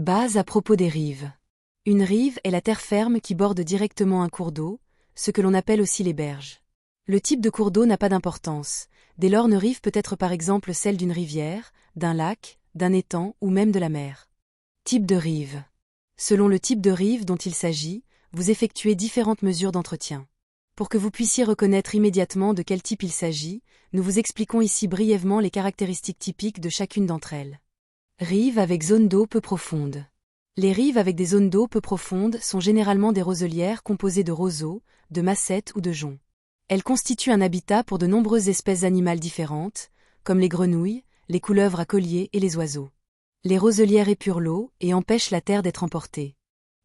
Base à propos des rives. Une rive est la terre ferme qui borde directement un cours d'eau, ce que l'on appelle aussi les berges. Le type de cours d'eau n'a pas d'importance. Dès lors, une rive peut être par exemple celle d'une rivière, d'un lac, d'un étang ou même de la mer. Type de rive. Selon le type de rive dont il s'agit, vous effectuez différentes mesures d'entretien. Pour que vous puissiez reconnaître immédiatement de quel type il s'agit, nous vous expliquons ici brièvement les caractéristiques typiques de chacune d'entre elles. Rives avec zone d'eau peu profonde. Les rives avec des zones d'eau peu profondes sont généralement des roselières composées de roseaux, de massettes ou de joncs. Elles constituent un habitat pour de nombreuses espèces animales différentes, comme les grenouilles, les couleuvres à collier et les oiseaux. Les roselières épurent l'eau et empêchent la terre d'être emportée.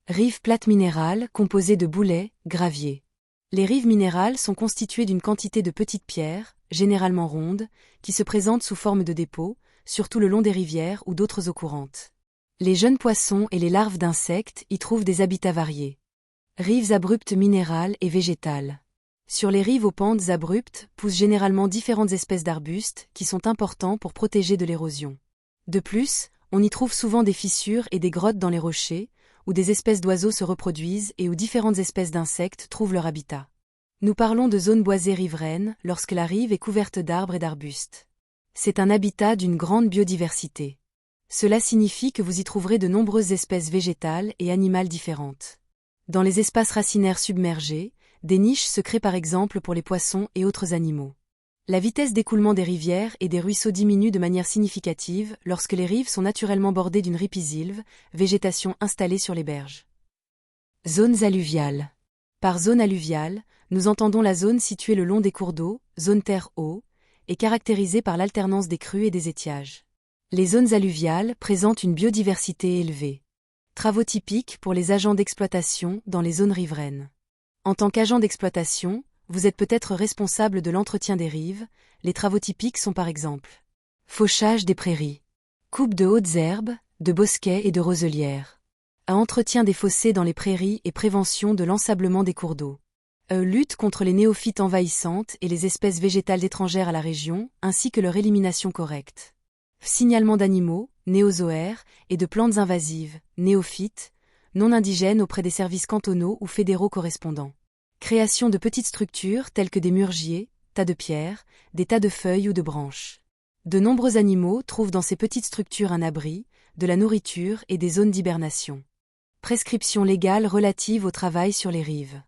Rives plates minérales composées de boulets, graviers. Les rives minérales sont constituées d'une quantité de petites pierres, généralement rondes, qui se présentent sous forme de dépôts, surtout le long des rivières ou d'autres eaux courantes. Les jeunes poissons et les larves d'insectes y trouvent des habitats variés. Rives abruptes minérales et végétales. Sur les rives aux pentes abruptes poussent généralement différentes espèces d'arbustes qui sont importants pour protéger de l'érosion. De plus, on y trouve souvent des fissures et des grottes dans les rochers, où des espèces d'oiseaux se reproduisent et où différentes espèces d'insectes trouvent leur habitat. Nous parlons de zones boisées riveraines lorsque la rive est couverte d'arbres et d'arbustes. C'est un habitat d'une grande biodiversité. Cela signifie que vous y trouverez de nombreuses espèces végétales et animales différentes. Dans les espaces racinaires submergés, des niches se créent par exemple pour les poissons et autres animaux. La vitesse d'écoulement des rivières et des ruisseaux diminue de manière significative lorsque les rives sont naturellement bordées d'une ripisylve, végétation installée sur les berges. Zones alluviales. Par zone alluviale, nous entendons la zone située le long des cours d'eau, zone terre-eau, et caractérisée par l'alternance des crues et des étiages. Les zones alluviales présentent une biodiversité élevée. Travaux typiques pour les agents d'exploitation dans les zones riveraines. En tant qu'agent d'exploitation, vous êtes peut-être responsable de l'entretien des rives. Les travaux typiques sont par exemple fauchage des prairies, coupe de hautes herbes, de bosquets et de roselières, entretien des fossés dans les prairies et prévention de l'ensablement des cours d'eau, lutte contre les néophytes envahissantes et les espèces végétales étrangères à la région, ainsi que leur élimination correcte, signalement d'animaux, néozoaires, et de plantes invasives, néophytes, non indigènes auprès des services cantonaux ou fédéraux correspondants. Création de petites structures telles que des murgiers, tas de pierres, des tas de feuilles ou de branches. De nombreux animaux trouvent dans ces petites structures un abri, de la nourriture et des zones d'hibernation. Prescriptions légales relatives au travail sur les rives.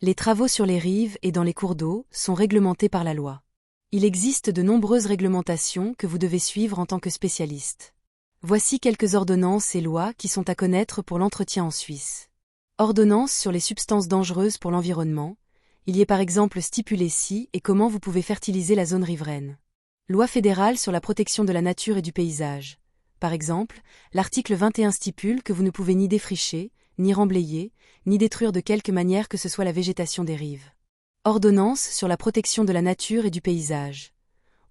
Les travaux sur les rives et dans les cours d'eau sont réglementés par la loi. Il existe de nombreuses réglementations que vous devez suivre en tant que spécialiste. Voici quelques ordonnances et lois qui sont à connaître pour l'entretien en Suisse. Ordonnance sur les substances dangereuses pour l'environnement. Il y est par exemple stipulé si et comment vous pouvez fertiliser la zone riveraine. Loi fédérale sur la protection de la nature et du paysage. Par exemple, l'article 21 stipule que vous ne pouvez ni défricher, ni remblayer, ni détruire de quelque manière que ce soit la végétation des rives. Ordonnance sur la protection de la nature et du paysage.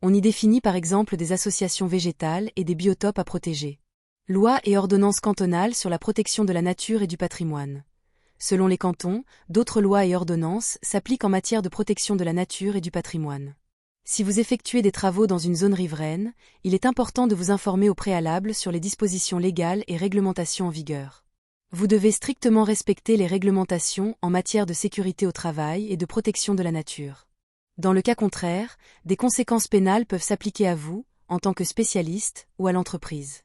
On y définit par exemple des associations végétales et des biotopes à protéger. Loi et ordonnance cantonales sur la protection de la nature et du patrimoine. Selon les cantons, d'autres lois et ordonnances s'appliquent en matière de protection de la nature et du patrimoine. Si vous effectuez des travaux dans une zone riveraine, il est important de vous informer au préalable sur les dispositions légales et réglementations en vigueur. Vous devez strictement respecter les réglementations en matière de sécurité au travail et de protection de la nature. Dans le cas contraire, des conséquences pénales peuvent s'appliquer à vous, en tant que spécialiste, ou à l'entreprise.